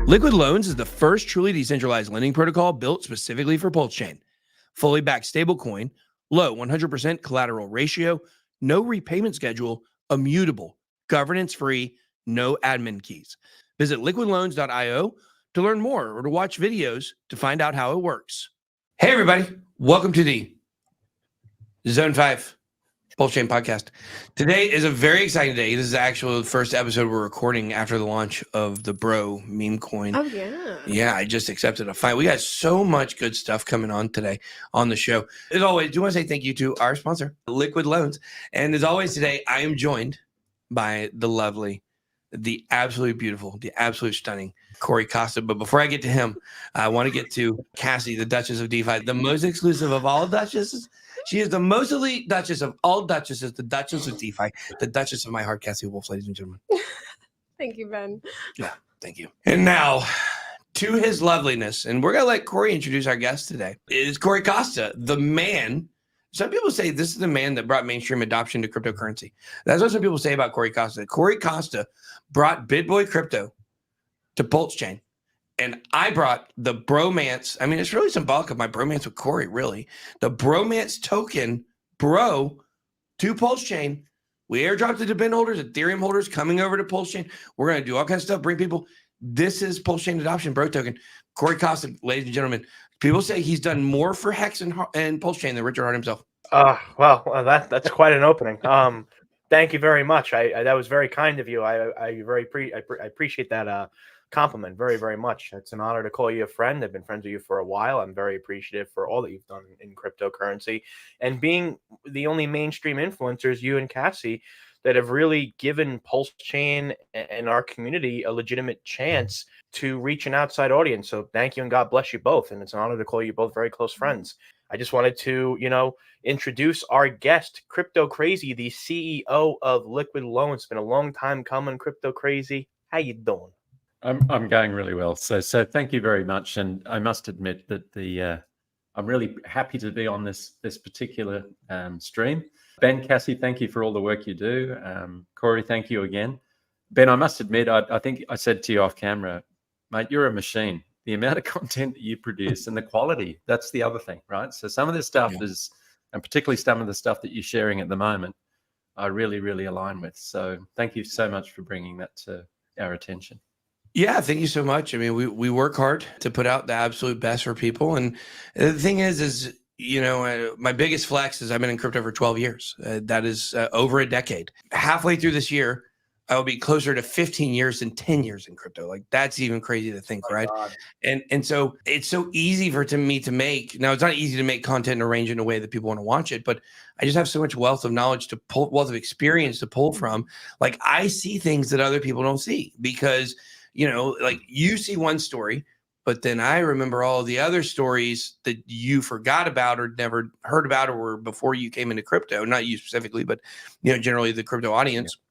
Liquid Loans is the first truly decentralized lending protocol built specifically for Pulse Chain. Fully backed stablecoin, low 100% collateral ratio, no repayment schedule, immutable, governance-free, no admin keys. Visit liquidloans.io to learn more or to watch videos to find out how it works. Hey, everybody. Welcome to the Zone 5 Pulse Chain podcast. Today is a very exciting day. This is actually the first episode we're recording after the launch of the Bro meme coin. Oh, yeah. Yeah, I just accepted a fine. We got so much good stuff coming on today on the show. As always, do want to say thank you to our sponsor, Liquid Loans. And as always today, I am joined by the lovely, the absolutely beautiful, the absolute stunning Corey Costa. But before I get to him, I want to get to Cassie, the Duchess of DeFi, the most exclusive of all duchesses. She is the most elite Duchess of all duchesses, the Duchess of DeFi, the Duchess of my heart, Cassie Wolf, ladies and gentlemen. Thank you, Ben. Yeah, thank you. And now, to his loveliness, and we're going to let Corey introduce our guest today, is Corey Costa, the man. Some people say this is the man that brought mainstream adoption to cryptocurrency. That's what some people say about Corey Costa. Corey Costa brought BitBoy crypto to Pulse Chain. And I brought the bromance. I mean, it's really symbolic of my bromance with Corey, really. The bromance token, Bro, to Pulse Chain. We airdropped it to bin holders, Ethereum holders coming over to Pulse Chain. We're going to do all kinds of stuff, bring people. This is Pulse Chain adoption, Bro token. Corey Costa, ladies and gentlemen. People say he's done more for Hex and Pulse Chain than Richard Hart himself. That's quite an opening. Thank you very much. That was very kind of you. I appreciate that compliment very, very much. It's an honor to call you a friend. I've been friends with you for a while. I'm very appreciative for all that you've done in cryptocurrency and being the only mainstream influencers, you and Cassie, that have really given Pulse Chain and our community a legitimate chance to reach an outside audience. So thank you and God bless you both. And it's an honor to call you both very close friends. I just wanted to, introduce our guest, Crypto Crazy, the CEO of Liquid Loans. It's been a long time coming, Crypto Crazy. How you doing? I'm going really well. So thank you very much. And I must admit that I'm really happy to be on this particular stream. Ben, Cassie, thank you for all the work you do. Corey, thank you again. Ben, I must admit, I think I said to you off camera, mate, you're a machine. The amount of content that you produce and the quality, that's the other thing, right? So some of this stuff is, and particularly some of the stuff that you're sharing at the moment, I really, really align with. So thank you so much for bringing that to our attention. Yeah, thank you so much. I mean, we work hard to put out the absolute best for people. And the thing is, my biggest flex is I've been in crypto for 12 years. That is over a decade. Halfway through this year, I will be closer to 15 years than 10 years in crypto. Like, that's even crazy to think, right? God. And so it's so easy for me to make. Now, it's not easy to make content and arrange it in a way that people want to watch it, but I just have so much wealth of knowledge to pull, wealth of experience to pull from. Like, I see things that other people don't see because, like, you see one story, but then I remember all the other stories that you forgot about or never heard about or were before you came into crypto. Not you specifically, but, generally the crypto audience. Yeah.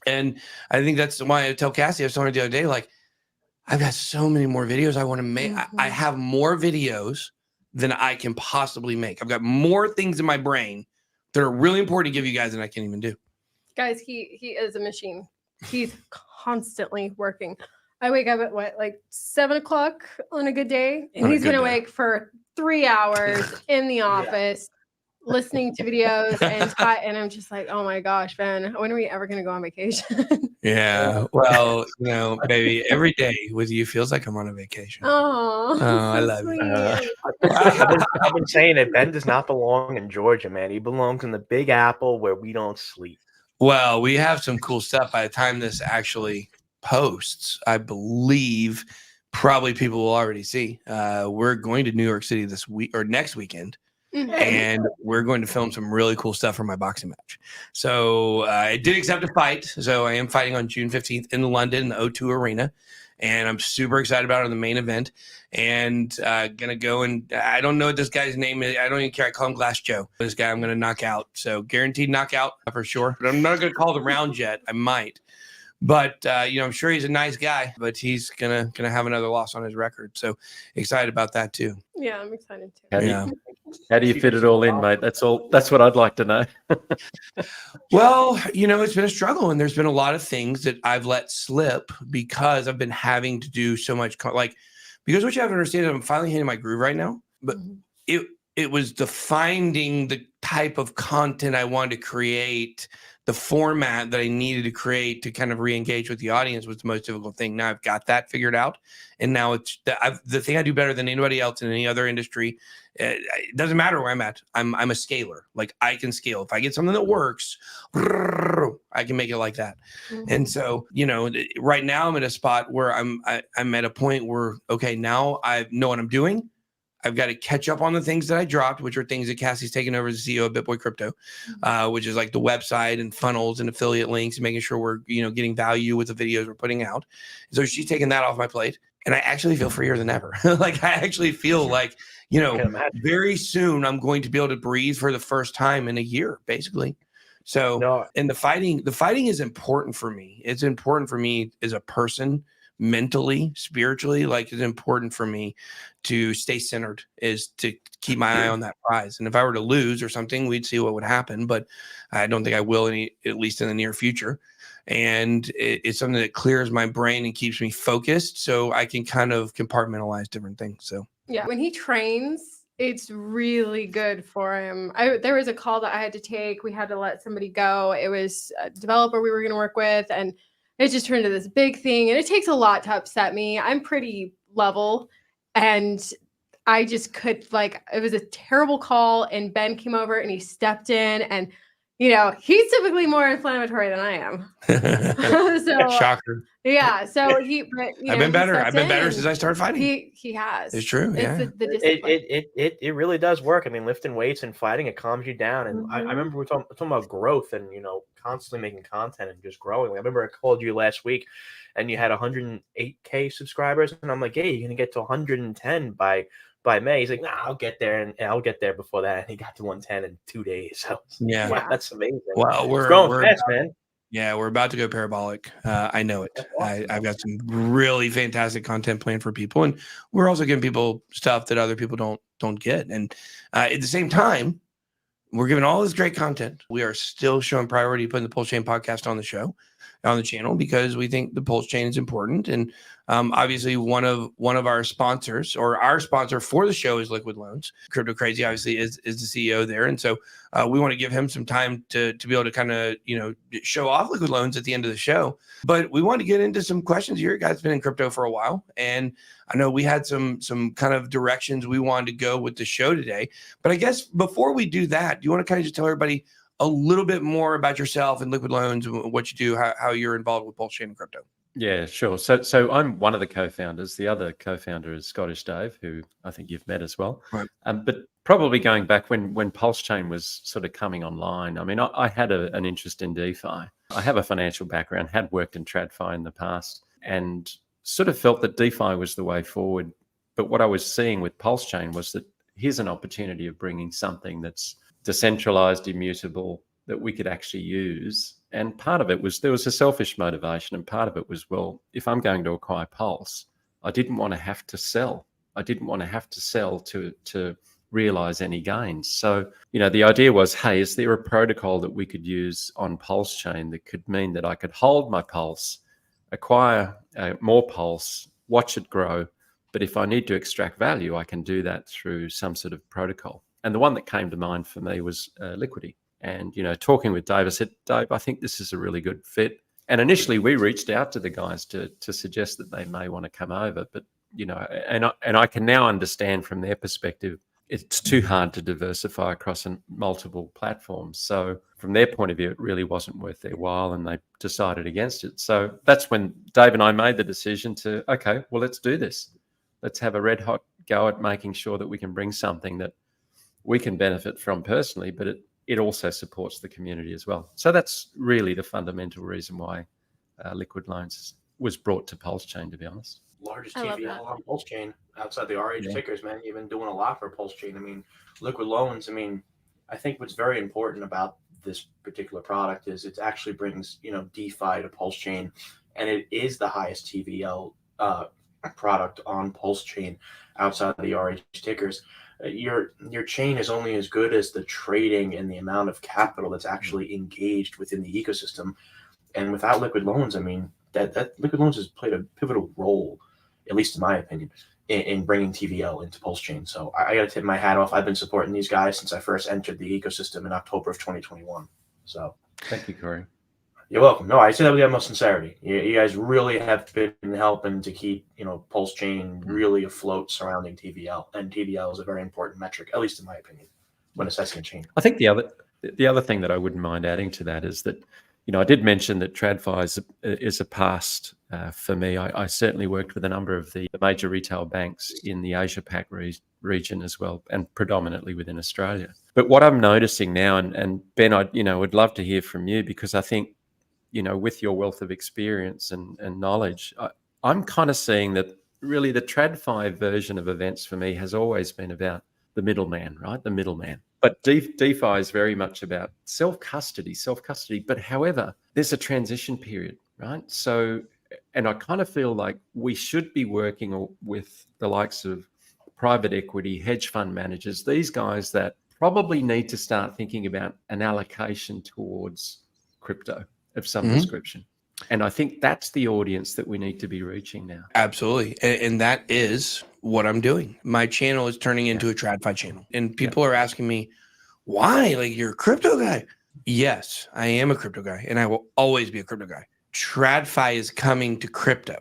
And I think that's why I tell Cassie, I was telling her the other day, like, I've got so many more videos I want to make. Mm-hmm. I have more videos than I can possibly make. I've got more things in my brain that are really important to give you guys than I can even do. Guys, he is a machine. He's constantly working. I wake up at 7 o'clock on a good day, and he's going to wake for 3 hours in the office. Listening to videos and I'm just like, oh my gosh, Ben, when are we ever going to go on vacation? Yeah. Well, baby, every day with you feels like I'm on a vacation. Oh, I love you. I've been saying it. Ben does not belong in Georgia, man. He belongs in the Big Apple where we don't sleep. Well, we have some cool stuff. By the time this actually posts, I believe probably people will already see. We're going to New York City this week or next weekend. And we're going to film some really cool stuff for my boxing match. So I did accept a fight. So I am fighting on June 15th in London, in the O2 Arena. And I'm super excited about it on the main event. And going to go and I don't know what this guy's name is. I don't even care. I call him Glass Joe. This guy I'm going to knock out. So guaranteed knockout for sure. But I'm not going to call the round yet. I might. But, I'm sure he's a nice guy, but he's gonna have another loss on his record. So excited about that, too. Yeah, I'm excited, too. How do Yeah. How do you fit it all in, mate? That's what I'd like to know. Well, it's been a struggle, and there's been a lot of things that I've let slip because I've been having to do so much. Because what you have to understand is I'm finally hitting my groove right now, but it was finding the type of content I wanted to create, the format that I needed to create to kind of re-engage with the audience was the most difficult thing. Now I've got that figured out, and now it's the thing I do better than anybody else in any other industry. It doesn't matter where I'm at. I'm a scaler. Like, I can scale. If I get something that works, I can make it like that. And so, right now I'm at a spot where I'm at a point where, okay, now I know what I'm doing. I've got to catch up on the things that I dropped, which are things that Cassie's taken over as the CEO of BitBoy Crypto, which is like the website and funnels and affiliate links and making sure we're, getting value with the videos we're putting out. So she's taken that off my plate, and I actually feel freer than ever. Like, I actually feel like, very soon I'm going to be able to breathe for the first time in a year, basically. So, and the fighting is important for me. It's important for me as a person, mentally, spiritually. Like, it's important for me to stay centered, is to keep my eye on that prize. And if I were to lose or something, we'd see what would happen, but I don't think I will, at least in the near future. And it's something that clears my brain and keeps me focused, so I can kind of compartmentalize different things. So yeah, when he trains, it's really good for him. There was a call that I had to take. We had to let somebody go. It was a developer we were going to work with, and it just turned into this big thing. And it takes a lot to upset me. I'm pretty level, and I just could, it was a terrible call, and Ben came over and he stepped in, and he's typically more inflammatory than I am. So shocker. Yeah. So I've been better. I've been better since I started fighting. He has. It's true. It's Yeah. the discipline. It really does work. I mean, lifting weights and fighting, it calms you down. And I remember we're talking about growth and, constantly making content and just growing. I remember I called you last week and you had 108K subscribers. And I'm like, hey, you're going to get to 110 by May. He's like, nah, I'll get there, and I'll get there before that. And he got to 110 in 2 days. So yeah, wow, that's amazing. Well, we're growing fast, man. Yeah, we're about to go parabolic. I know it. Awesome. I've got some really fantastic content planned for people, and we're also giving people stuff that other people don't get. And at the same time, we're giving all this great content. We are still showing priority putting the Pulse Chain podcast on the channel, because we think the Pulse Chain is important. And obviously one of our sponsors, or our sponsor for the show, is Liquid Loans. Crypto Crazy obviously is the CEO there. And so we want to give him some time to be able to kind of, show off Liquid Loans at the end of the show. But we want to get into some questions here. You guys have been in crypto for a while, and I know we had some kind of directions we wanted to go with the show today. But I guess before we do that, do you want to kind of just tell everybody a little bit more about yourself and Liquid Loans, and what you do, how you're involved with Pulse Chain and crypto? Yeah, sure. So I'm one of the co-founders. The other co-founder is Scottish Dave, who I think you've met as well. Right. But probably going back when Pulse Chain was sort of coming online, I mean, I had an interest in DeFi. I have a financial background, had worked in TradFi in the past, and sort of felt that DeFi was the way forward. But what I was seeing with Pulse Chain was that here's an opportunity of bringing something that's decentralized, immutable, that we could actually use. And part of it was, there was a selfish motivation, and part of it was, well, if I'm going to acquire Pulse, I didn't want to have to sell. I didn't want to have to sell to realize any gains. So, the idea was, hey, is there a protocol that we could use on Pulse Chain that could mean that I could hold my Pulse, acquire more Pulse, watch it grow, but if I need to extract value, I can do that through some sort of protocol. And the one that came to mind for me was Liquidity. And, talking with Dave, I said, Dave, I think this is a really good fit. And initially we reached out to the guys to suggest that they may want to come over. But, and I can now understand from their perspective, it's too hard to diversify across multiple platforms. So from their point of view, it really wasn't worth their while, and they decided against it. So that's when Dave and I made the decision to, okay, well, let's do this. Let's have a red hot go at making sure that we can bring something that we can benefit from personally, but it also supports the community as well. So that's really the fundamental reason why Liquid Loans was brought to Pulse Chain, to be honest. Largest TVL on Pulse Chain outside the RH tickers, man. You've been doing a lot for Pulse Chain. I mean, Liquid Loans, I think what's very important about this particular product is it actually brings, DeFi to Pulse Chain, and it is the highest TVL product on Pulse Chain outside of the RH tickers. your chain is only as good as the trading and the amount of capital that's actually engaged within the ecosystem. And without liquid loans, I mean, that liquid loans has played a pivotal role, at least in my opinion, in bringing TVL into Pulse Chain. So I got to tip my hat off. I've been supporting these guys since I first entered the ecosystem in October of 2021. So thank you, Corey. You're welcome. No, I say that with the utmost sincerity. You guys really have been helping to keep, Pulse Chain really afloat surrounding TVL, and TVL is a very important metric, at least in my opinion, when assessing a chain. I think the other thing that I wouldn't mind adding to that is that, I did mention that TradFi is a past for me. I certainly worked with a number of the major retail banks in the Asia Pac region as well, and predominantly within Australia. But what I'm noticing now, and Ben, I would love to hear from you, because I think, with your wealth of experience and knowledge, I'm kind of seeing that really the TradFi version of events for me has always been about the middleman, right? The middleman. But DeFi is very much about self-custody. But however, there's a transition period, right? So, and I kind of feel like we should be working with the likes of private equity, hedge fund managers, these guys that probably need to start thinking about an allocation towards crypto of some description. And I think that's the audience that we need to be reaching now. Absolutely. And that is what I'm doing. My channel is turning into a TradFi channel. And people are asking me, why? Like, you're a crypto guy? Yes, I am a crypto guy, and I will always be a crypto guy. TradFi is coming to crypto.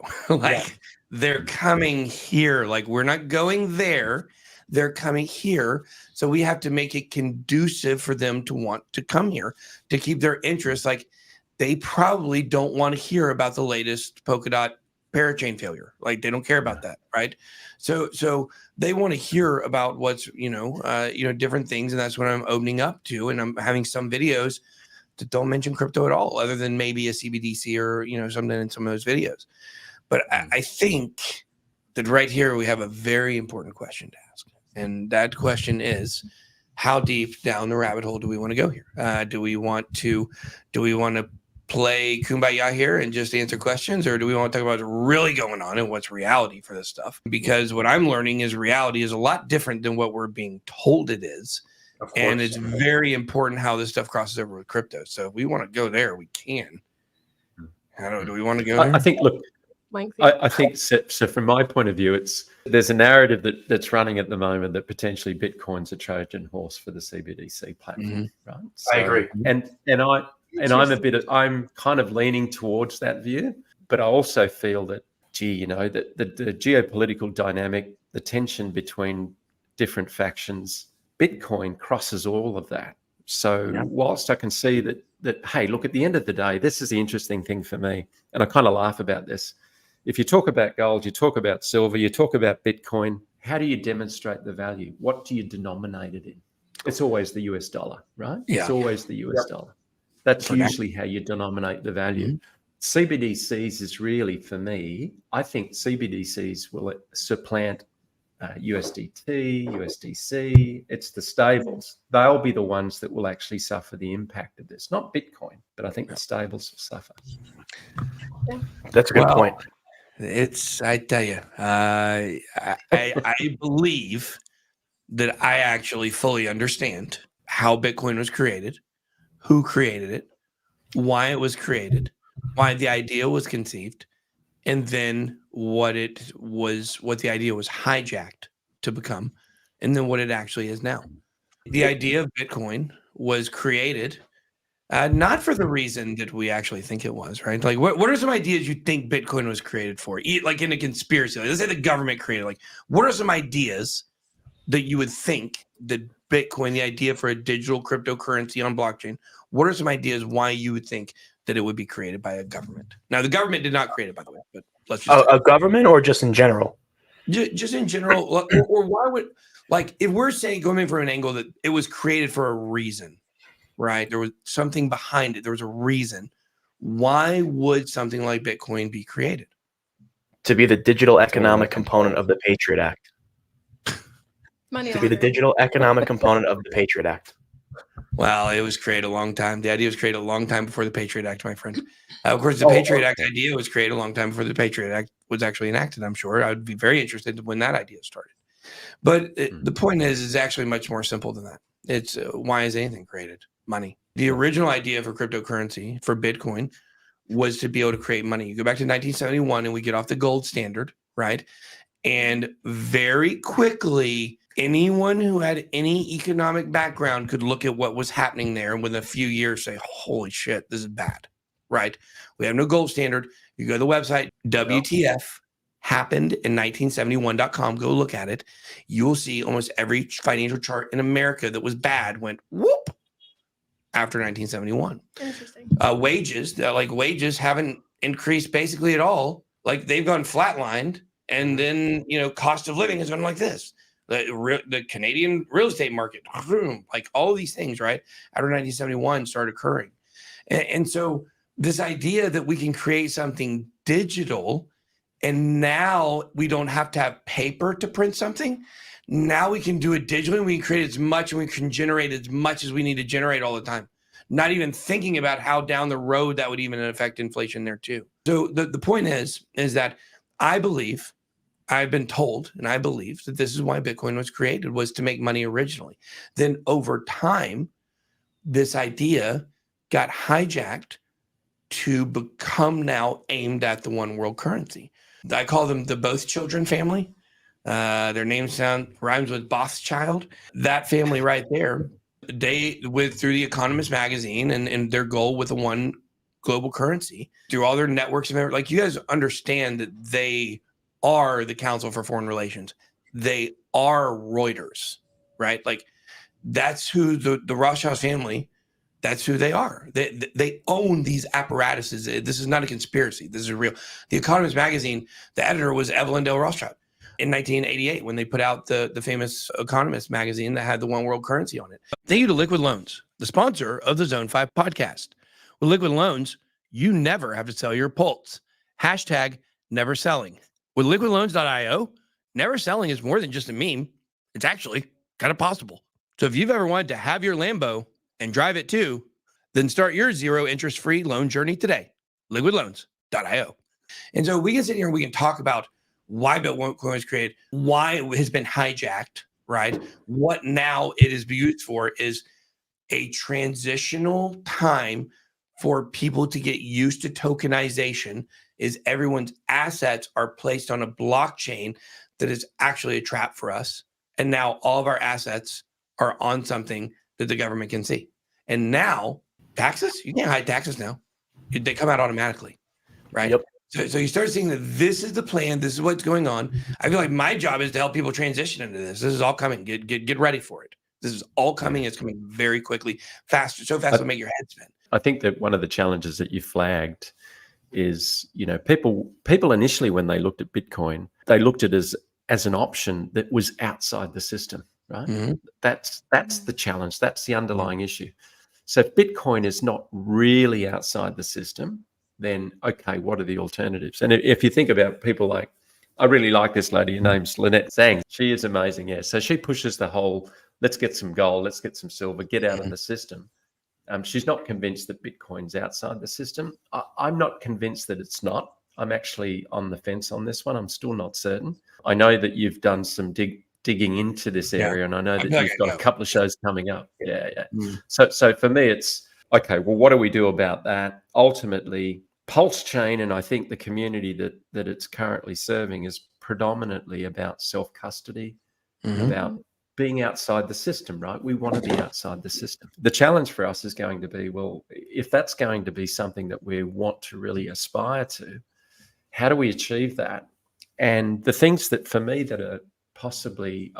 They're coming here. Like, we're not going there. They're coming here. So we have to make it conducive for them to want to come here, to keep their interest. Like, they probably don't want to hear about the latest Polkadot parachain failure. Like, they don't care about that, right? So they want to hear about what's, different things. And that's what I'm opening up to. And I'm having some videos that don't mention crypto at all, other than maybe a CBDC or, something in some of those videos. But I think that right here, we have a very important question to ask. And that question is, how deep down the rabbit hole do we want to go here? Do we want to play kumbaya here and just answer questions, or do we want to talk about what's really going on and what's reality for this stuff? Because what I'm learning is reality is a lot different than what we're being told it is. And it's very important how this stuff crosses over with crypto. So if we want to go there, we can. I don't know. Do we want to go there? I think, look, I think so from my point of view, there's a narrative that's running at the moment that potentially Bitcoin's a Trojan horse for the CBDC platform, right? So, I agree. I'm kind of leaning towards that view, but I also feel that, that the geopolitical dynamic, the tension between different factions, Bitcoin crosses all of that. So whilst I can see that, hey, look, at the end of the day, this is the interesting thing for me, and I kind of laugh about this. If you talk about gold, you talk about silver, you talk about Bitcoin, how do you demonstrate the value? What do you denominate it in? It's always the US dollar, right? Yeah. It's always the US dollar. That's usually how you denominate the value. CBDCs is really, for me, I think CBDCs will supplant USDT, USDC. It's the stables. They'll be the ones that will actually suffer the impact of this. Not Bitcoin, but I think the stables will suffer. That's a good point. I tell you, I believe that I actually fully understand how Bitcoin was created, who created it, why it was created, why the idea was conceived, and then what the idea was hijacked to become, and then what it actually is now. The idea of Bitcoin was created not for the reason that we actually think it was, right? Like, what are some ideas you think Bitcoin was created for? Like in a conspiracy, let's say the government created, like, what are some ideas that you would think that Bitcoin, the idea for a digital cryptocurrency on blockchain, what are some ideas why you would think that it would be created by a government? Now, the government did not create it, by the way, but let's just a government, or just in general? Just in general, or why would, like, if we're saying, going from an angle that it was created for a reason, right? There was something behind it. There was a reason. Why would something like Bitcoin be created? To be the digital economic component of the Patriot Act. Money to be the digital economic component of the Patriot Act. Well, it was created a long time. The idea was created a long time before the Patriot Act, my friend. Of course, the Patriot Act idea was created a long time before the Patriot Act was actually enacted, I'm sure. I would be very interested in when that idea started. But the point is actually much more simple than that. It's why is anything created? Money. The original idea for cryptocurrency, for Bitcoin, was to be able to create money. You go back to 1971 and we get off the gold standard, right? And very quickly, anyone who had any economic background could look at what was happening there and within a few years say, holy shit, this is bad, right? We have no gold standard. You go to the website, WTF happened in 1971.com. Go look at it. You will see almost every financial chart in America that was bad went whoop after 1971. Interesting. Wages haven't increased basically at all. Like they've gone flatlined. And then, cost of living has gone like this. The Canadian real estate market, like all these things, right? After 1971 started occurring. And so this idea that we can create something digital and now we don't have to have paper to print something. Now we can do it digitally. We can create as much and we can generate as much as we need to generate all the time. Not even thinking about how down the road that would even affect inflation there too. So the point is that I've been told, and I believe that this is why Bitcoin was created, was to make money originally. Then over time, this idea got hijacked to become now aimed at the one world currency. I call them the Both Children family. Their name rhymes with Bothschild. That family right there, through the Economist magazine and their goal with the one global currency, through all their networks, like you guys understand that they are the Council for Foreign Relations. They are Reuters, right? Like that's who the Rothschild family, that's who they are. They own these apparatuses. This is not a conspiracy. This is real. The Economist magazine, the editor was Evelyn Dale Rothschild in 1988 when they put out the famous Economist magazine that had the one world currency on it. Thank you to Liquid Loans, the sponsor of the Zone 5 podcast. With Liquid Loans, you never have to sell your pulse. #never selling. With liquidloans.io, never selling is more than just a meme. It's actually kind of possible. So if you've ever wanted to have your Lambo and drive it too, then start your zero interest-free loan journey today. Liquidloans.io. And so we can sit here and we can talk about why Bitcoin was created, why it has been hijacked, right? What now it is used for is a transitional time for people to get used to tokenization, is everyone's assets are placed on a blockchain that is actually a trap for us. And now all of our assets are on something that the government can see. And now taxes, you can't hide taxes now. They come out automatically, right? Yep. So you start seeing that this is the plan. This is what's going on. I feel like my job is to help people transition into this. This is all coming. Get ready for it. This is all coming. It's coming very quickly, faster, so fast it'll make your head spin. I think that one of the challenges that you flagged is, people initially when they looked at Bitcoin, they looked at it as an option that was outside the system, right? Mm-hmm. That's the challenge. That's the underlying issue. So if Bitcoin is not really outside the system, then okay, what are the alternatives? And if you think about people like, I really like this lady, her name's Lynette Zhang. She is amazing, yeah. So she pushes the whole, let's get some gold, let's get some silver, get out of the system. She's not convinced that Bitcoin's outside the system. I'm not convinced that it's not. I'm actually on the fence on this one. I'm still not certain. I know that you've done some digging into this area, and I know that you've got a couple of shows coming up. Yeah. So for me, it's, okay, well, what do we do about that? Ultimately, Pulse Chain, and I think the community that it's currently serving is predominantly about self-custody, about being outside the system, right? We want to be outside the system. The challenge for us is going to be, well, if that's going to be something that we want to really aspire to, how do we achieve that? And the things that for me that are possibly,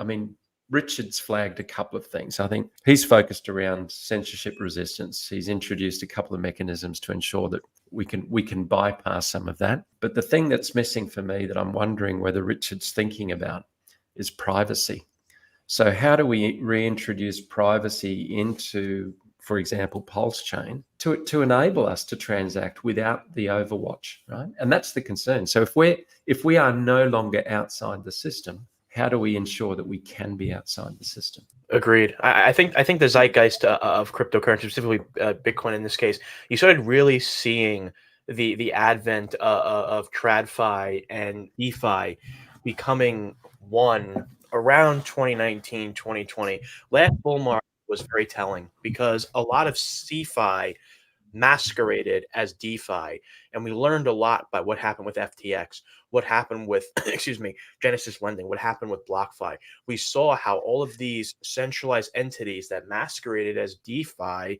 Richard's flagged a couple of things. I think he's focused around censorship resistance. He's introduced a couple of mechanisms to ensure that we can bypass some of that. But the thing that's missing for me that I'm wondering whether Richard's thinking about is privacy. So how do we reintroduce privacy into, for example, Pulse Chain to enable us to transact without the overwatch, right? And that's the concern. So if we are no longer outside the system, how do we ensure that we can be outside the system? Agreed. I think the zeitgeist of cryptocurrency, specifically Bitcoin in this case, you started really seeing the advent of TradFi and DeFi becoming one around 2019, 2020, last bull market was very telling because a lot of CeFi masqueraded as DeFi. And we learned a lot by what happened with FTX, what happened with, Genesis Lending, what happened with BlockFi. We saw how all of these centralized entities that masqueraded as DeFi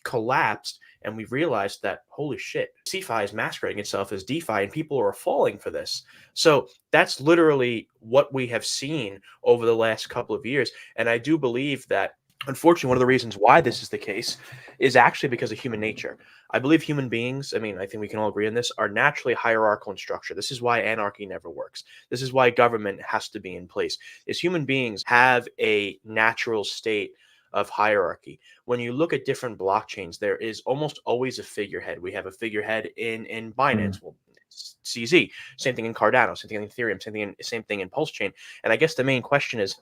collapsed. And we realized that, holy shit, CeFi is masquerading itself as DeFi and people are falling for this. So that's literally what we have seen over the last couple of years. And I do believe that, unfortunately, one of the reasons why this is the case is actually because of human nature. I believe human beings, I think we can all agree on this, are naturally hierarchical in structure. This is why anarchy never works. This is why government has to be in place. Is human beings have a natural state of hierarchy. When you look at different blockchains, there is almost always a figurehead. We have a figurehead in Binance, well, CZ, same thing in Cardano, same thing in Ethereum, same thing in Pulse Chain. And I guess the main question is,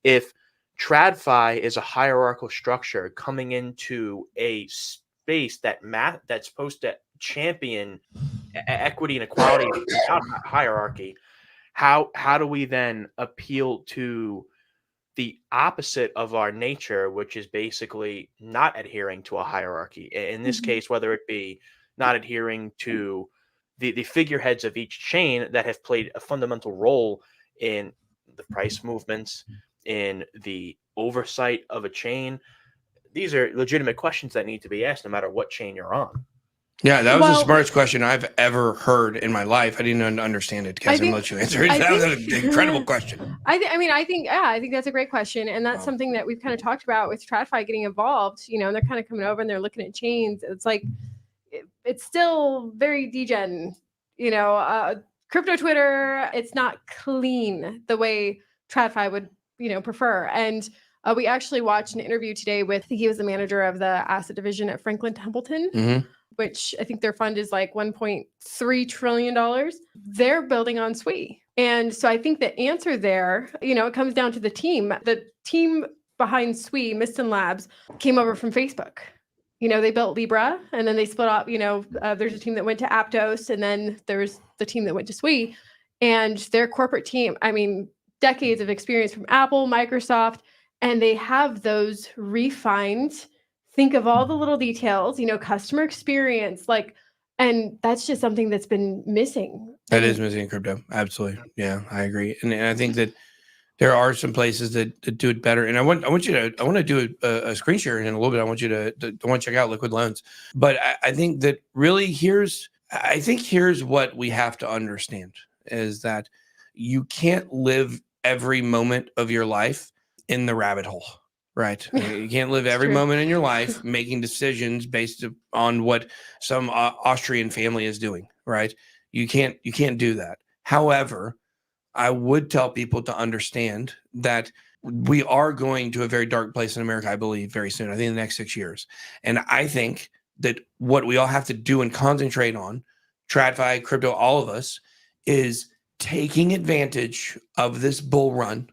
if TradFi is a hierarchical structure coming into a space that's supposed to champion equity and equality without hierarchy, how do we then appeal to the opposite of our nature, which is basically not adhering to a hierarchy? In this case, whether it be not adhering to the figureheads of each chain that have played a fundamental role in the price movements, in the oversight of a chain. These are legitimate questions that need to be asked no matter what chain you're on. Yeah, that was the smartest question I've ever heard in my life. I didn't understand it. Cassie, I'm gonna let you answer it. That was an incredible question. I think that's a great question. And that's something that we've kind of talked about with TradFi getting involved, and they're kind of coming over and they're looking at chains. It's like, it's still very degen, crypto Twitter. It's not clean the way TradFi would, prefer. And we actually watched an interview today with, I think he was the manager of the asset division at Franklin Templeton, which I think their fund is like $1.3 trillion. They're building on SWI. And so I think the answer there, it comes down to the team. The team behind SWI, Miston Labs, came over from Facebook. They built Libra and then they split up, there's a team that went to Aptos and then there's the team that went to SWI. And their corporate team, decades of experience from Apple, Microsoft, and they have those refined, think of all the little details, customer experience, and that's just something that's been missing. That is missing in crypto. Absolutely. Yeah, I agree. And I think that there are some places that do it better. And I want to do a screen share in a little bit. I want you to check out Liquid Loans. But I think that really here's what we have to understand is that you can't live every moment of your life in the rabbit hole, right? You can't live every moment in your life making decisions based on what some Austrian family is doing, right? You can't do that. However, I would tell people to understand that we are going to a very dark place in America, I believe, very soon. I think in the next 6 years. And I think that what we all have to do and concentrate on, TradFi, crypto, all of us, is taking advantage of this bull run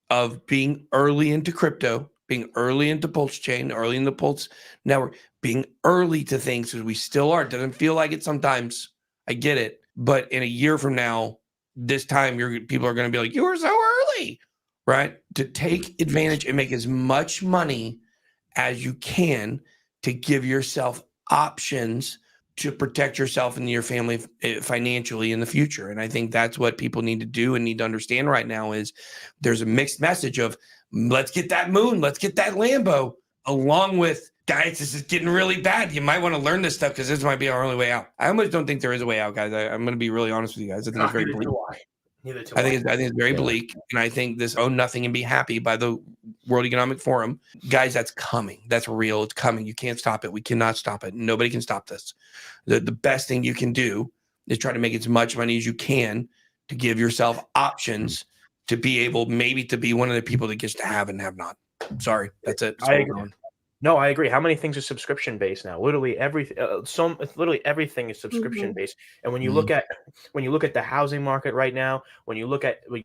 of being early into crypto, being early into Pulse Chain, early into Pulse Network, being early to things, because we still are. It doesn't feel like it sometimes. I get it. But in a year from now, this time people are going to be like, you were so early, right? To take advantage and make as much money as you can to give yourself options to protect yourself and your family financially in the future. And I think that's what people need to do and need to understand right now is there's a mixed message of let's get that moon, let's get that Lambo, along with guys, this is getting really bad. You might want to learn this stuff because this might be our only way out. I almost don't think there is a way out, guys. I'm going to be really honest with you guys. I think it's very bleak. I think it's very bleak. And I think this own nothing and be happy by the World Economic Forum, guys, that's coming. That's real. It's coming. You can't stop it. We cannot stop it. Nobody can stop this. The best thing you can do is try to make as much money as you can to give yourself options to be able maybe to be one of the people that gets to have and have not. Sorry, that's it. I agree. No, I agree. How many things are subscription based now? Literally everything. Literally everything is subscription based. And when you look at the housing market right now, when you look at what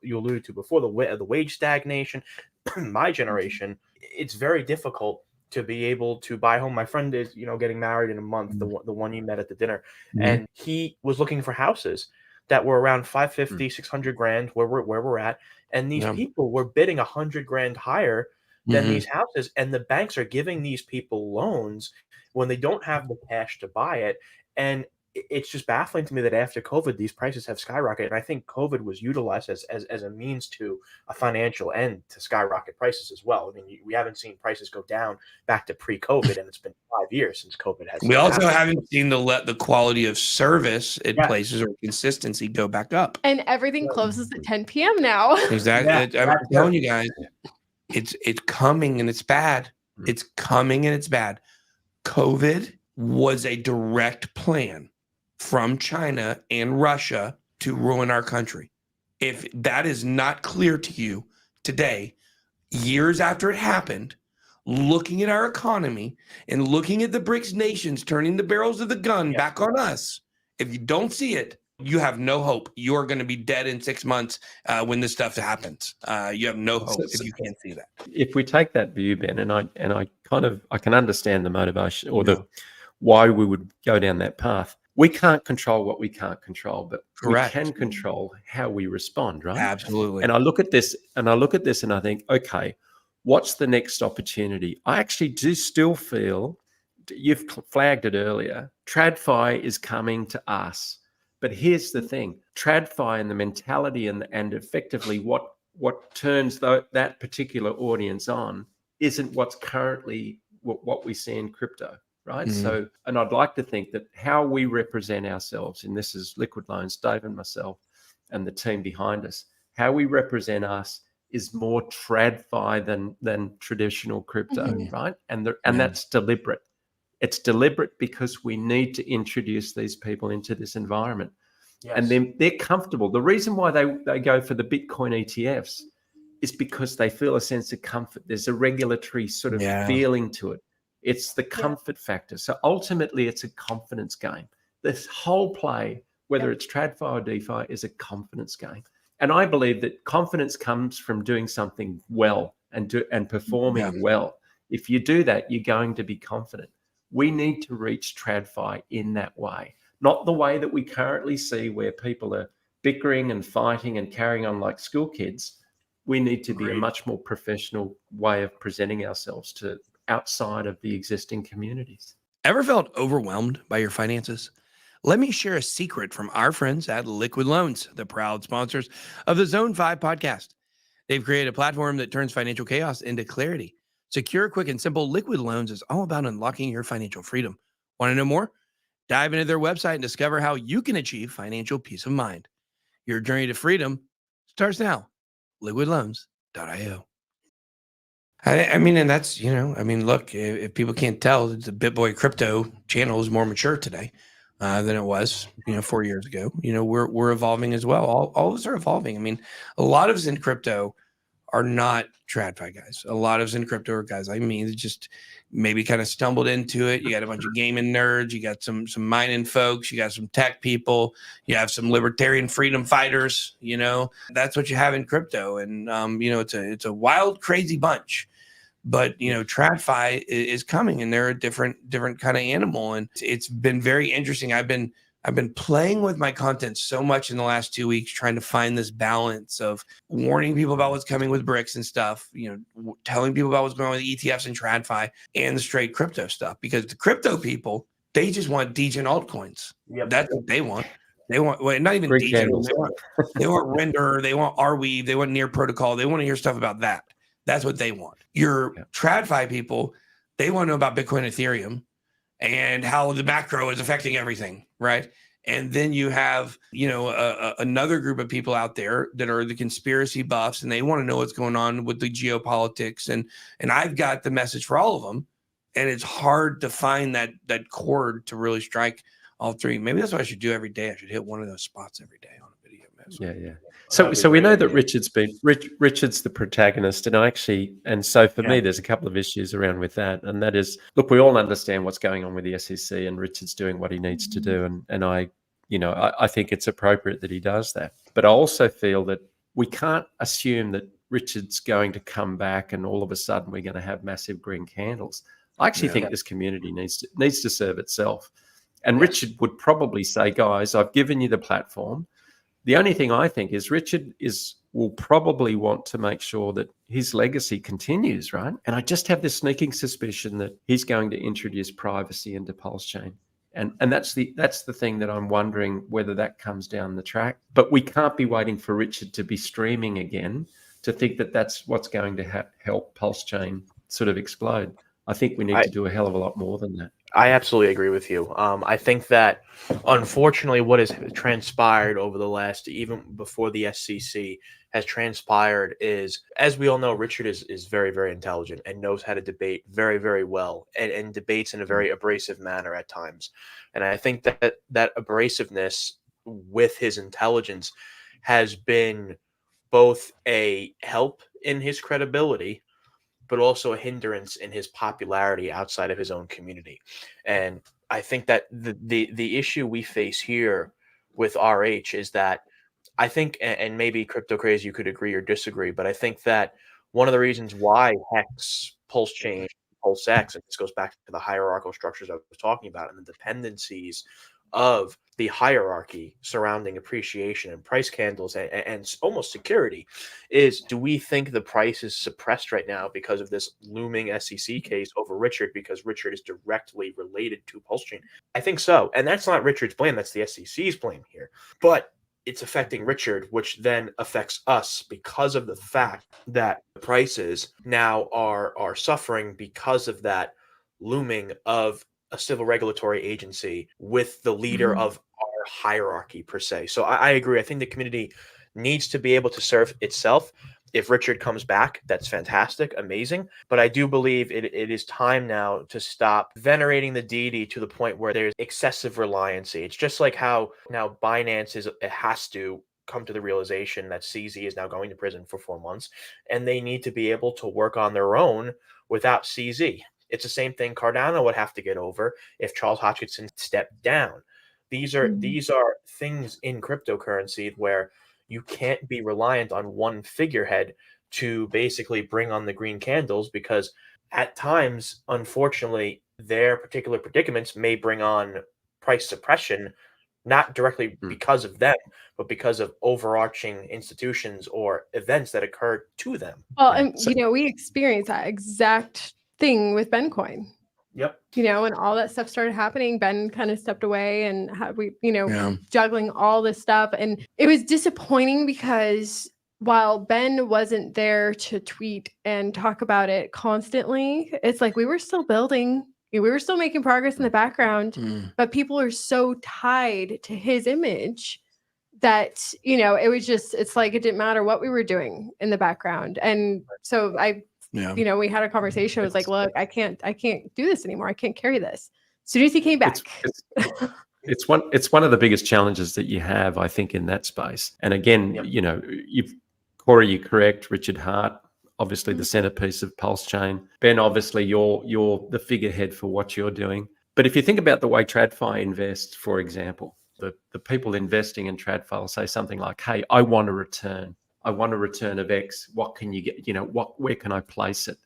you alluded to before, the wage stagnation, my generation, it's very difficult to be able to buy a home. My friend is getting married in a month. The one you met at the dinner, and he was looking for houses. that were around 550, 600 grand where we're at. And these people were bidding 100 grand higher than these houses. And the banks are giving these people loans when they don't have the cash to buy it. And it's just baffling to me that after COVID, these prices have skyrocketed. And I think COVID was utilized as a means to a financial end to skyrocket prices as well. I mean, we haven't seen prices go down back to pre-COVID, and it's been 5 years since COVID has. We also haven't seen the quality of service at places or consistency go back up. And everything closes at 10 p.m. now. Exactly. I'm telling you guys, it's coming and it's bad. It's coming and it's bad. COVID was a direct plan from China and Russia to ruin our country. If that is not clear to you today, years after it happened, looking at our economy and looking at the BRICS nations turning the barrels of the gun back on us, if you don't see it, you have no hope. You're going to be dead in 6 months when this stuff happens. You have no hope if you can't see that. If we take that view, Ben, and I can understand the motivation or the why we would go down that path. We can't control what we can't control, but we can control how we respond, right? Absolutely. And I look at this and I think, okay, what's the next opportunity? I actually do still feel, you've flagged it earlier, TradFi is coming to us. But here's the thing, TradFi and the mentality and effectively what turns that particular audience on isn't what's currently what we see in crypto. Right. So, and I'd like to think that how we represent ourselves, and this is Liquid Loans, Dave and myself and the team behind us, how we represent us is more TradFi than traditional crypto, right? And that's deliberate. It's deliberate because we need to introduce these people into this environment. Yes. And then they're comfortable. The reason why they go for the Bitcoin ETFs is because they feel a sense of comfort. There's a regulatory sort of feeling to it. It's the comfort factor. So ultimately, it's a confidence game. This whole play, whether it's TradFi or DeFi, is a confidence game. And I believe that confidence comes from doing something well and performing well. If you do that, you're going to be confident. We need to reach TradFi in that way, not the way that we currently see where people are bickering and fighting and carrying on like school kids. We need to be a much more professional way of presenting ourselves to outside of the existing communities. Ever felt overwhelmed by your finances? Let me share a secret from our friends at Liquid Loans, the proud sponsors of the Zone 5 podcast. They've created a platform that turns financial chaos into clarity. Secure, quick, and simple, Liquid Loans is all about unlocking your financial freedom. Want to know more? Dive into their website and discover how you can achieve financial peace of mind. Your journey to freedom starts now. liquidloans.io. I mean, and that's, look, if people can't tell, the BitBoy crypto channel is more mature today than it was, 4 years ago. We're evolving as well. All of us are evolving. I mean, a lot of us in crypto are not TradFi guys. A lot of us in crypto are guys like me that just maybe kind of stumbled into it. You got a bunch of gaming nerds. You got some mining folks. You got some tech people. You have some libertarian freedom fighters. That's what you have in crypto. And it's a wild, crazy bunch. But TradFi is coming, and they're a different kind of animal, and it's been very interesting. I've been playing with my content so much in the last 2 weeks, trying to find this balance of warning people about what's coming with BRICS and stuff, telling people about what's going on with ETFs and TradFi and the straight crypto stuff. Because the crypto people, they just want degen altcoins. Yep. That's what they want. They want not even degen. They want render. They want Arweave. They want near protocol. They want to hear stuff about that. That's what they want. Your TradFi people, they want to know about Bitcoin, Ethereum, and how the macro is affecting everything, right? And then you have, another group of people out there that are the conspiracy buffs, and they want to know what's going on with the geopolitics. And I've got the message for all of them, and it's hard to find that chord to really strike all three. Maybe that's what I should do every day. I should hit one of those spots every day on a video. Yeah. So we know that Richard's the protagonist, and so for me, there's a couple of issues around with that, and that is, look, we all understand what's going on with the SEC, and Richard's doing what he needs to do, and I think it's appropriate that he does that, but I also feel that we can't assume that Richard's going to come back and all of a sudden we're going to have massive green candles. I actually think this community needs to serve itself, and Richard would probably say, guys, I've given you the platform. The only thing I think is Richard will probably want to make sure that his legacy continues, right? And I just have this sneaking suspicion that he's going to introduce privacy into Pulse Chain. And that's the thing that I'm wondering whether that comes down the track. But we can't be waiting for Richard to be streaming again to think that that's what's going to help Pulse Chain sort of explode. I think we need to do a hell of a lot more than that. I absolutely agree with you. I think that, unfortunately, what has transpired over the last, even before the SEC has transpired, is, as we all know, Richard is very, very intelligent and knows how to debate very, very well, and debates in a very abrasive manner at times. And I think that abrasiveness with his intelligence has been both a help in his credibility, but also a hindrance in his popularity outside of his own community. And I think that the issue we face here with RH is that, I think, and maybe Crypto Crazy, you could agree or disagree, but I think that one of the reasons why Hex, Pulse Chain, Pulse X, and this goes back to the hierarchical structures I was talking about and the dependencies of the hierarchy surrounding appreciation and price candles and almost security, is, do we think the price is suppressed right now because of this looming SEC case over Richard, because Richard is directly related to Pulse Chain? I think so. And that's not Richard's blame. That's the SEC's blame here. But it's affecting Richard, which then affects us because of the fact that the prices now are suffering because of that looming of a civil regulatory agency with the leader of our hierarchy, per se. So I agree. I think the community needs to be able to serve itself. If Richard comes back, that's fantastic, amazing. But I do believe it is time now to stop venerating the deity to the point where there's excessive reliancy. It's just like how now Binance has to come to the realization that CZ is now going to prison for 4 months, and they need to be able to work on their own without CZ. It's the same thing Cardano would have to get over if Charles Hoskinson stepped down. These are things in cryptocurrency where you can't be reliant on one figurehead to basically bring on the green candles, because at times, unfortunately, their particular predicaments may bring on price suppression, not directly because of them, but because of overarching institutions or events that occurred to them. Well, and we experienced that exact thing with Bencoin. Yep. When all that stuff started happening, Ben kind of stepped away, and juggling all this stuff. And it was disappointing because while Ben wasn't there to tweet and talk about it constantly, it's like we were still building. We were still making progress in the background, but people are so tied to his image that, it was just, it's like it didn't matter what we were doing in the background. And so we had a conversation. I was like, look, I can't do this anymore. I can't carry this. As soon as he came back. It's one of the biggest challenges that you have, I think, in that space. And again, Corey, you're correct. Richard Hart, obviously the centerpiece of Pulse Chain. Ben, obviously you're the figurehead for what you're doing. But if you think about the way TradFi invests, for example, the people investing in TradFi say something like, hey, I want a return. I want a return of X. What can you get? Where can I place it?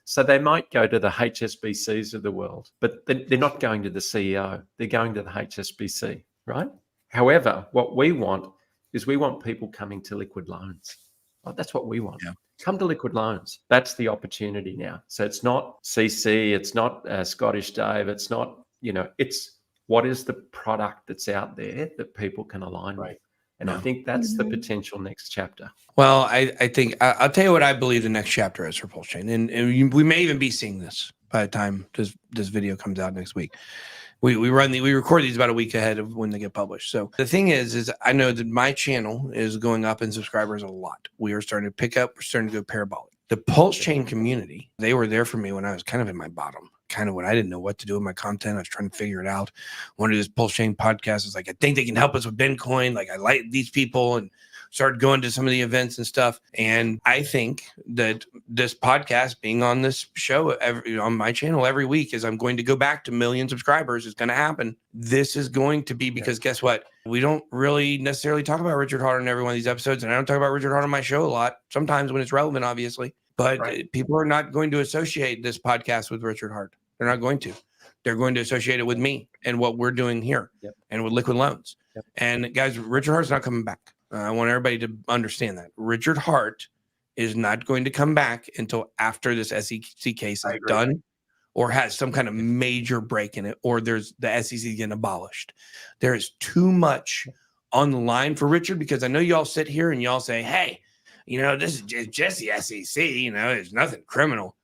So they might go to the HSBCs of the world, but they're not going to the CEO. They're going to the HSBC, right? However, what we want is people coming to liquid loans. Well, that's what we want. Yeah. Come to liquid loans. That's the opportunity now. So it's not CC. It's not Scottish Dave. It's not, it's what is the product that's out there that people can align with. And I think that's the potential next chapter. Well, I think I'll tell you what I believe the next chapter is for Pulse Chain. And we may even be seeing this by the time this video comes out next week. We record these about a week ahead of when they get published. So the thing is I know that my channel is going up in subscribers a lot. We are starting to pick up. We're starting to go parabolic. The Pulse Chain community, they were there for me when I was kind of in my bottom. Kind of when I didn't know what to do with my content. I was trying to figure it out. One of this Pulse Chain podcast was like, I think they can help us with Bitcoin. Like, I like these people, and started going to some of the events and stuff. And I think that this podcast being on this show on my channel every week, as I'm going to go back to 1 million subscribers, is going to happen. This is going to be, because guess what? We don't really necessarily talk about Richard Hart in every one of these episodes. And I don't talk about Richard Hart on my show a lot, sometimes when it's relevant, obviously. But people are not going to associate this podcast with Richard Hart. They're not going to. They're going to associate it with me and what we're doing here and with liquid loans. And guys, Richard Hart's not coming back. I want everybody to understand that Richard Hart is not going to come back until after this SEC case is done or has some kind of major break in it, or there's the SEC getting abolished. There is too much on the line for Richard, because I know y'all sit here and y'all say, hey, this is just the SEC, there's nothing criminal.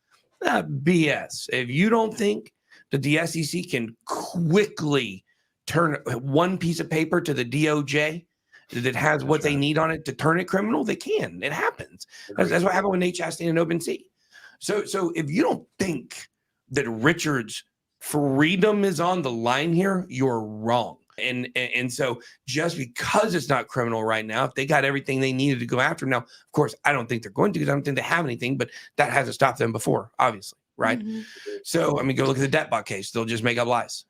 BS. If you don't think that the SEC can quickly turn one piece of paper to the DOJ that has what they need on it to turn it criminal, they can. It happens. That's what happened with Nate Chastain and OpenSea. So if you don't think that Richard's freedom is on the line here, you're wrong. And so just because it's not criminal right now, if they got everything they needed to go after now, of course, I don't think they're going to, because I don't think they have anything, but that hasn't stopped them before, obviously, right? Mm-hmm. So, go look at the debt bot case. They'll just make up lies.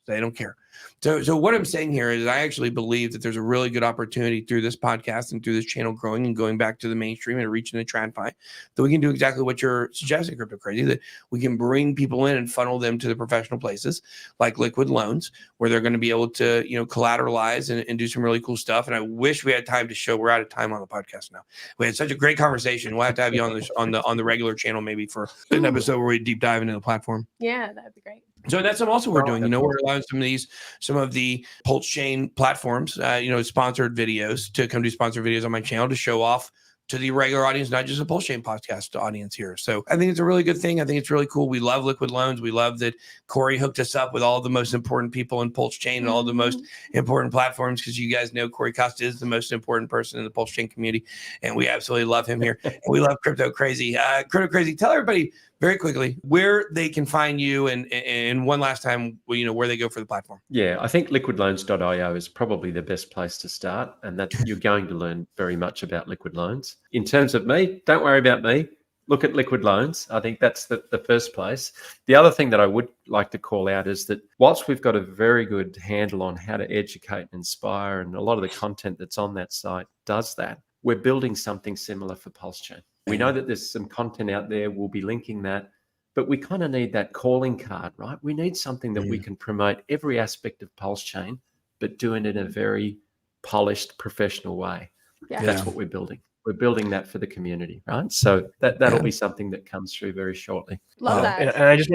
They don't care. So what I'm saying here is I actually believe that there's a really good opportunity through this podcast and through this channel growing and going back to the mainstream and reaching the TradFi, that we can do exactly what you're suggesting, Crypto Crazy, that we can bring people in and funnel them to the professional places like liquid loans, where they're going to be able to, collateralize and do some really cool stuff. And I wish we had time to show. We're out of time on the podcast now. We had such a great conversation. We'll have to have you on the regular channel maybe for an episode where we deep dive into the platform. Yeah, that'd be great. So that's also we're doing. We're allowing some of the Pulse Chain platforms, sponsored videos to come do sponsored videos on my channel to show off to the regular audience, not just a Pulse Chain podcast audience here. So I think it's a really good thing. I think it's really cool. We love liquid loans. We love that Corey hooked us up with all the most important people in Pulse Chain and all the most important platforms, because you guys know Corey Costa is the most important person in the Pulse Chain community, and we absolutely love him here. And we love Crypto Crazy. Crypto Crazy, tell everybody very quickly where they can find you, and one last time, where they go for the platform. Yeah, I think liquidloans.io is probably the best place to start, and that you're going to learn very much about liquid loans. In terms of me, don't worry about me. Look at Liquid Loans. I think that's the first place. The other thing that I would like to call out is that whilst we've got a very good handle on how to educate and inspire, and a lot of the content that's on that site does that, we're building something similar for Pulse Chain. We know that there's some content out there. We'll be linking that, but we kind of need that calling card, right? We need something that we can promote every aspect of Pulse Chain, but doing it in a very polished, professional way. Yeah. That's what we're building. We're building that for the community, right? So that'll be something that comes through very shortly. Love that. And I just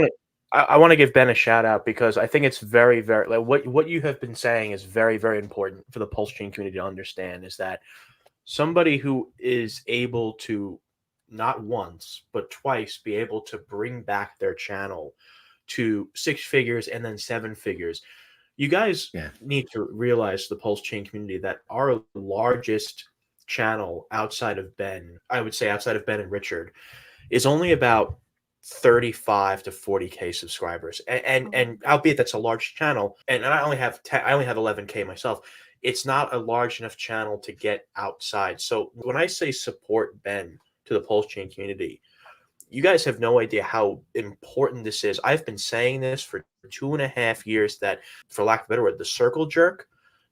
want to give Ben a shout out, because I think it's very, very, like what you have been saying is very, very important for the Pulse Chain community to understand, is that somebody who is able to not once, but twice be able to bring back their channel to 6 figures and then 7 figures. You guys need to realize, the Pulse Chain community, that our largest channel outside of Ben, I would say outside of Ben and Richard, is only about 35 to 40K subscribers. And albeit that's a large channel, and I only have 11K myself, it's not a large enough channel to get outside. So when I say support Ben to the Pulse Chain community, you guys have no idea how important this is. I've been saying this for 2.5 years, that, for lack of a better word, the circle jerk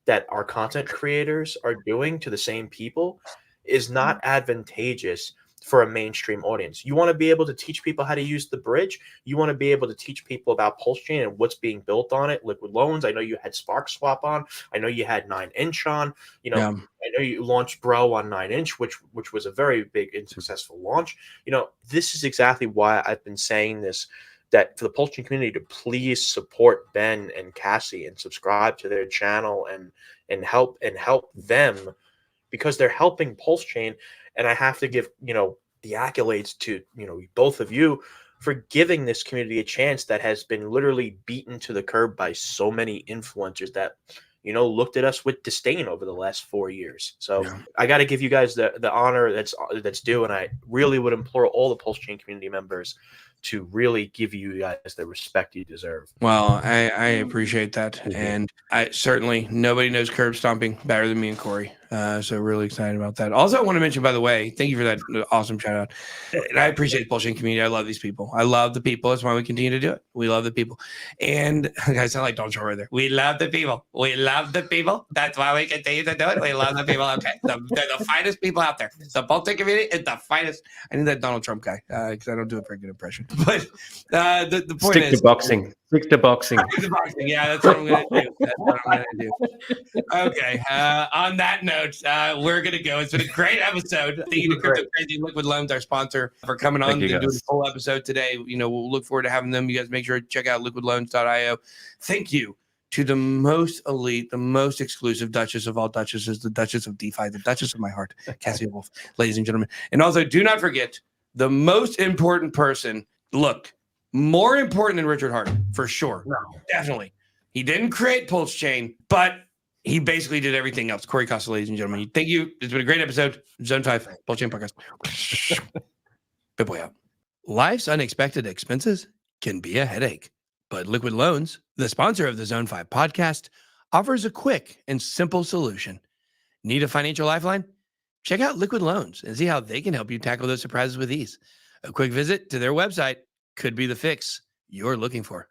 that our content creators are doing to the same people is not advantageous for a mainstream audience. You want to be able to teach people how to use the bridge. You want to be able to teach people about Pulse Chain and what's being built on it. Liquid Loans. I know you had Spark Swap on. I know you had 9inch on. I know you launched Bro on 9inch, which was a very big and successful launch. This is exactly why I've been saying this, that for the Pulse Chain community to please support Ben and Cassie and subscribe to their channel and help them, because they're helping Pulse Chain. And I have to give, the accolades to, both of you for giving this community a chance that has been literally beaten to the curb by so many influencers that, looked at us with disdain over the last 4 years. So I got to give you guys the honor that's due. And I really would implore all the Pulse Chain community members to really give you guys the respect you deserve. Well, I appreciate that. And I certainly, nobody knows curb stomping better than me and Corey. So really excited about that. Also, I want to mention, by the way, thank you for that awesome shout out. And I appreciate the Pulse Chain community. I love these people. I love the people. That's why we continue to do it. We love the people. And I sound like Donald Trump right there. We love the people. We love the people. That's why we continue to do it. We love the people. Okay. They're the finest people out there. The Pulse Chain community is the finest. I need that Donald Trump guy, because I don't do a very good impression. But the point is, Stick to boxing. Stick to boxing. Yeah, that's what I'm going to do. Okay. On that note, note, we're going to go. It's been a great episode. Thank you to Crypto Crazy Liquid Loans, our sponsor, for coming on and doing a full episode today. We'll look forward to having them. You guys make sure to check out liquidloans.io. Thank you to the most elite, the most exclusive Duchess of all Duchesses, the Duchess of DeFi, the Duchess of my heart, Cassie Wolf, ladies and gentlemen. And also, do not forget the most important person. Look, more important than Richard Hart, for sure. No. Definitely. He didn't create Pulse Chain, but he basically did everything else. Corey Costa, ladies and gentlemen. Thank you. It's been a great episode. Zone 5, Pulse Chain Podcast. BitBoy out. Life's unexpected expenses can be a headache, but Liquid Loans, the sponsor of the Zone 5 podcast, offers a quick and simple solution. Need a financial lifeline? Check out Liquid Loans and see how they can help you tackle those surprises with ease. A quick visit to their website could be the fix you're looking for.